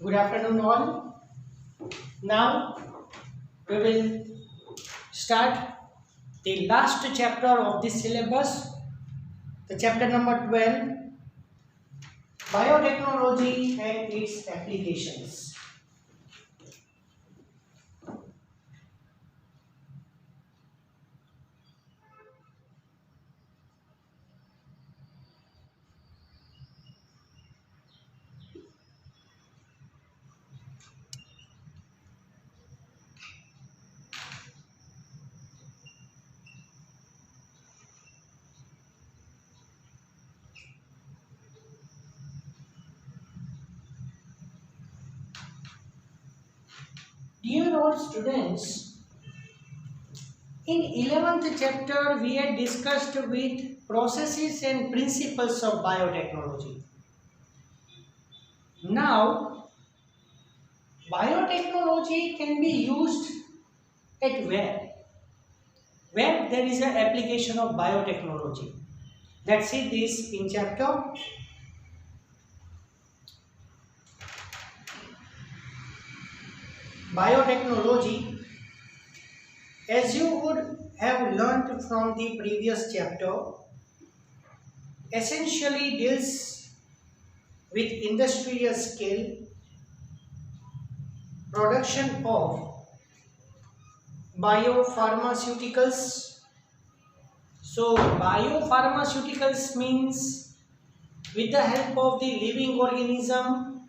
Good afternoon, all. Now we will start the last chapter of this syllabus, the chapter number 12, biotechnology and its applications. Dear all students, in 11th chapter we had discussed with processes and principles of biotechnology. Now, biotechnology can be used at where? Where there is an application of biotechnology. Let's see this in chapter biotechnology. As you would have learnt from the previous chapter, essentially deals with industrial scale production of biopharmaceuticals. So biopharmaceuticals means with the help of the living organism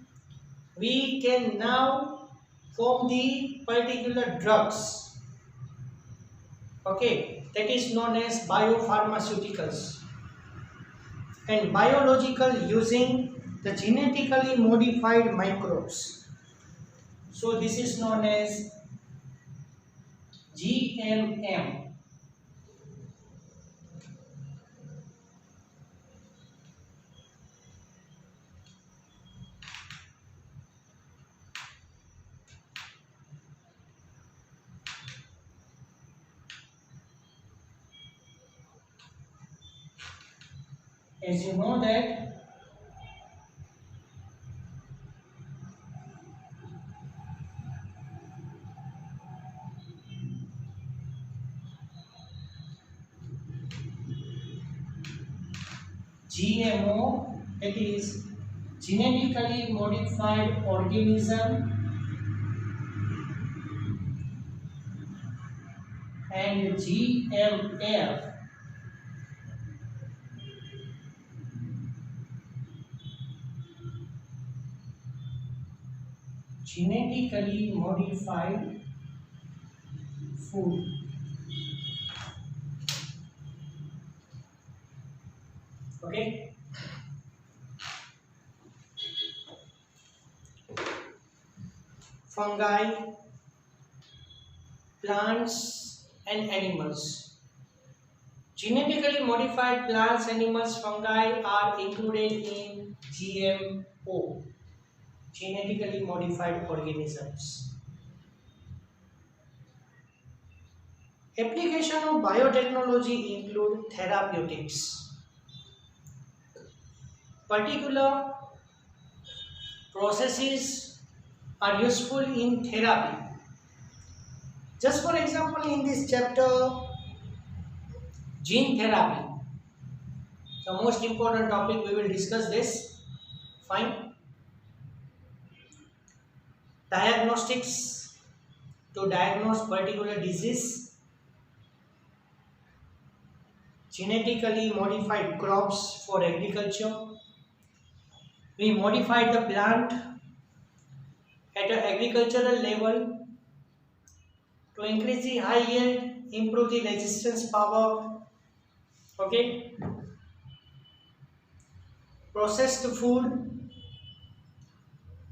we can now form the particular drugs. Okay, that is known as biopharmaceuticals. And biological using the genetically modified microbes. So this is known as GMM. As you know that GMO, it is genetically modified organism, and GMF, genetically modified food. Okay, fungi, plants and animals. Genetically modified plants, animals, fungi are included in GMO, genetically modified organisms. Application of biotechnology include therapeutics. Particular processes are useful in therapy. Just for example, in this chapter, gene therapy, the most important topic, we will discuss this. Fine. Diagnostics, to diagnose particular disease. Genetically modified crops for agriculture. We modified the plant at an agricultural level to increase the high yield, improve the resistance power. Okay. Processed food.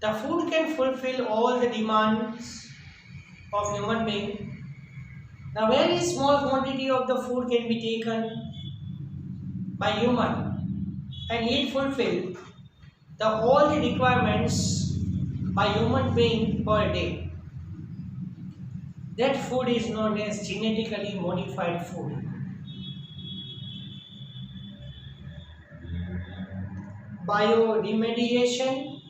The food can fulfill all the demands of human being. The very small quantity of the food can be taken by human and it fulfill the all the requirements by human being per day. That food is known as genetically modified food. Bioremediation,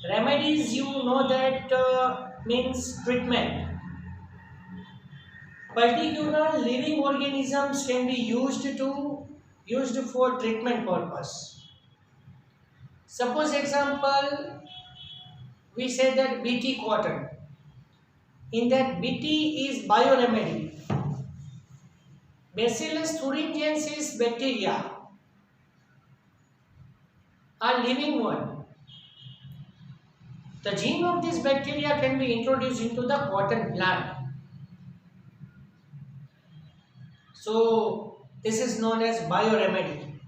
Remedies, you know that means treatment. Particular living organisms can be used for treatment purpose. Suppose example, we say that BT cotton. In that BT is bioremedy. Bacillus thuringiensis bacteria are living one. The gene of this bacteria can be introduced into the cotton plant. So this is known as bioremedy.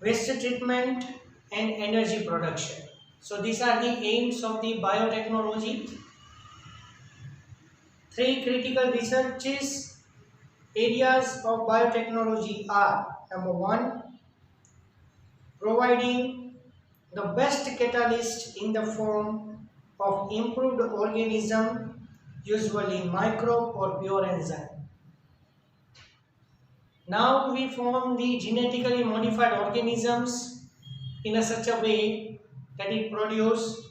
Waste treatment and energy production. So these are the aims of the biotechnology. Three critical researches areas of biotechnology are: number one, providing the best catalyst in the form of improved organism, usually microbe or pure enzyme. Now we form the genetically modified organisms in a such a way that it produce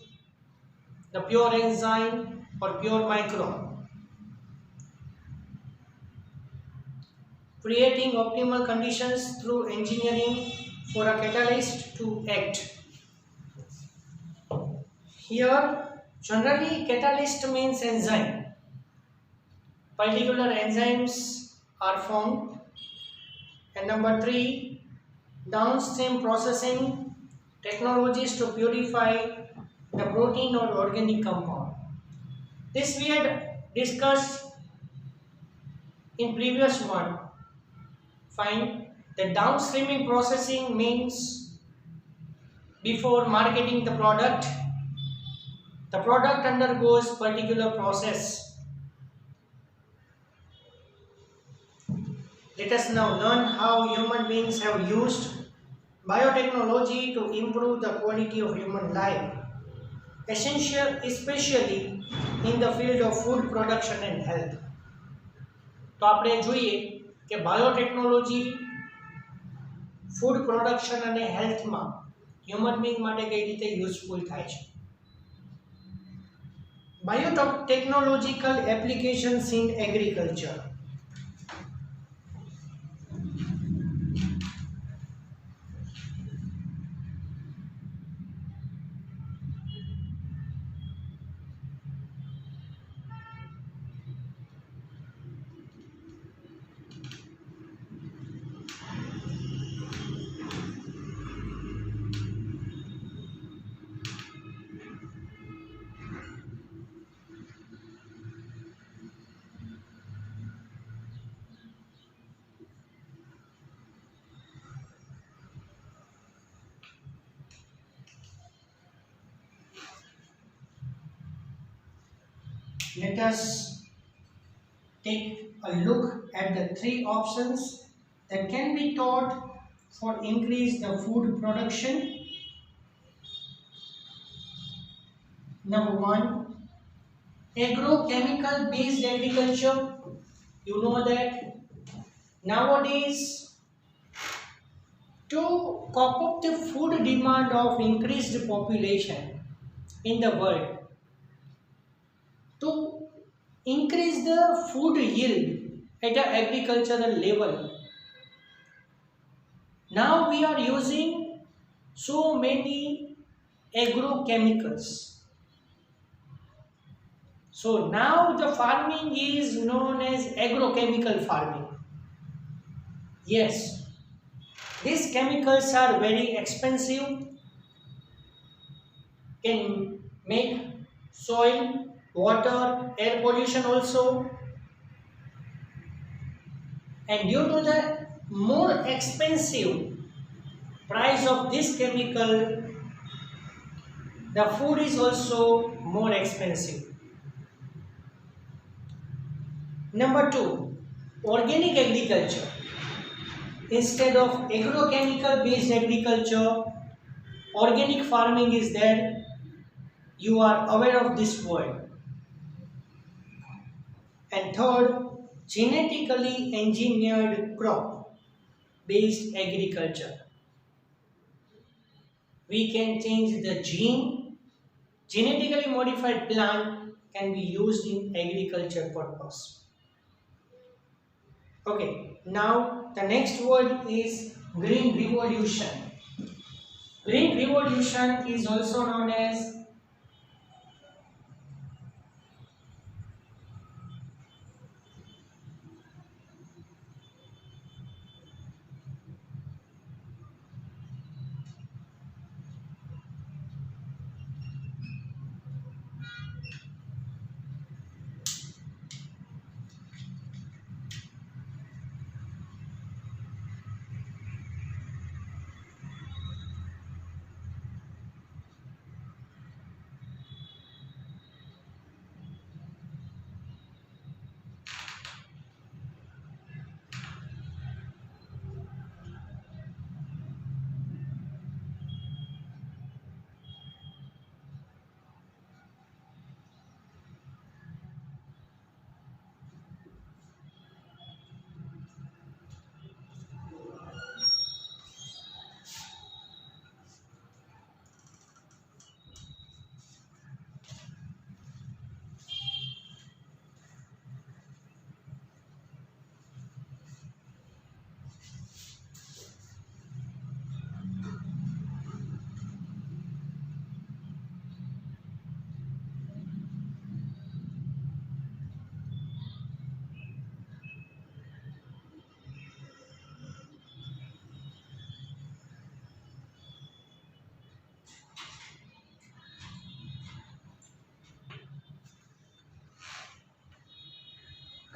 the pure enzyme or pure microbe, creating optimal conditions through engineering for a catalyst to act. Here, generally catalyst means enzyme. Particular enzymes are formed. And number three, downstream processing technologies to purify the protein or organic compound. This we had discussed in previous one. Fine. The downstreaming processing means before marketing the product undergoes particular process. Let us now learn how human beings have used biotechnology to improve the quality of human life, essential especially in the field of food production and health. તો આપણે જોઈએ કે biotechnology food production અને હેલ્થમાં human being માટે કઈ રીતે useful થાય છે. Biotechnological applications in agriculture. Let us take a look at the three options that can be taught for increase the food production. Number one, agrochemical based agriculture. You know that nowadays to cope up the food demand of increased population in the world, to increase the food yield at an agricultural level, now we are using so many agrochemicals. So now the farming is known as agrochemical farming. Yes, these chemicals are very expensive, can make soil, water, air pollution also, and due to the more expensive price of this chemical, the food is also more expensive. Number two, organic agriculture. Instead of agrochemical based agriculture, organic farming is there. You are aware of this word. And third, genetically engineered crop based agriculture. we can change the gene. Genetically modified plant can be used in agriculture purpose. Okay, now the next word is green revolution. Green revolution is also known as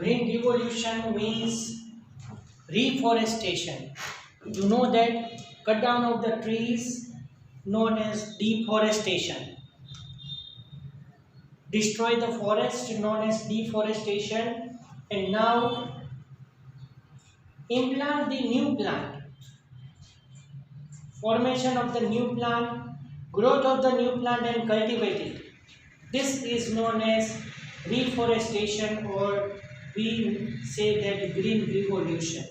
green revolution means reforestation. You know that cut down of the trees known as deforestation. Destroy the forest known as deforestation, and now implant the new plant. Formation of the new plant, growth of the new plant and cultivate it. This is known as reforestation, or we say that green revolution.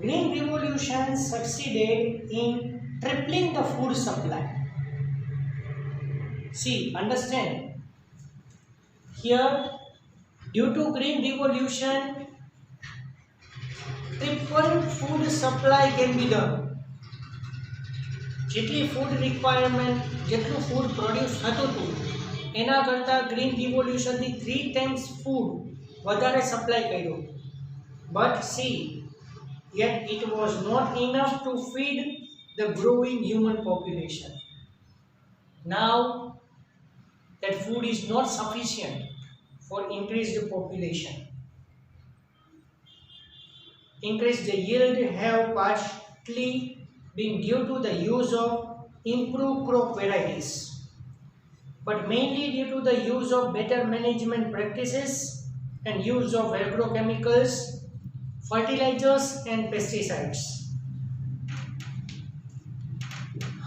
Green revolution succeeded in tripling the food supply. See, understand. Here, due to green revolution, triple food supply can be done. જેટલી food requirement, જેટલું food produce થતું હતું એના કરતાં green રિવોલ્યુશનથી 3 times food વધારે supply કર્યો. But she, yet it was not enough to feed the growing human population. Now that food is not sufficient for increased population. Increased yield have partly been due to the use of improved crop varieties, but mainly due to the use of better management practices and use of agrochemicals, fertilizers and pesticides.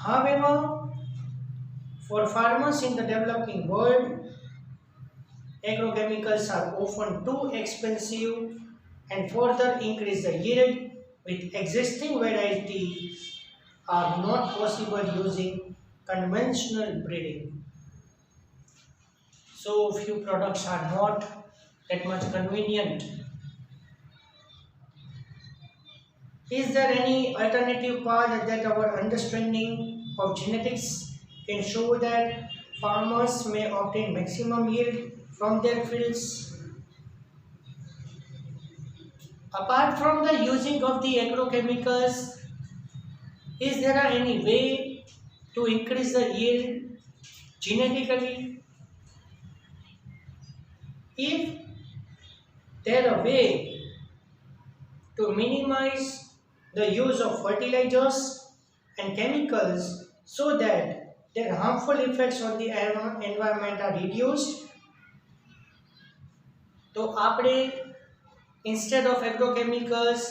However, for farmers in the developing world, agrochemicals are often too expensive and further increase the yield with existing varieties are not possible using conventional breeding. So few products are not that much convenient. Is there any alternative path that our understanding of genetics can show that farmers may obtain maximum yield from their fields? Apart from the using of the agrochemicals, is there any way to increase the yield genetically? If there are a way to minimize the use of fertilizers and chemicals so that their harmful effects on the environment are reduced, तो આપણે instead of agrochemicals,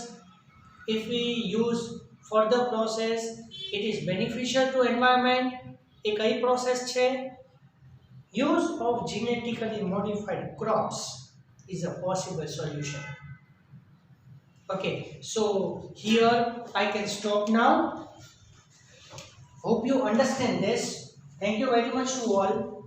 if we use further process, it is beneficial to environment. એ કઈ process છે? Use of genetically modified crops is a possible solution. Okay, so here I can stop now. Hope you understand this. Thank you very much to all.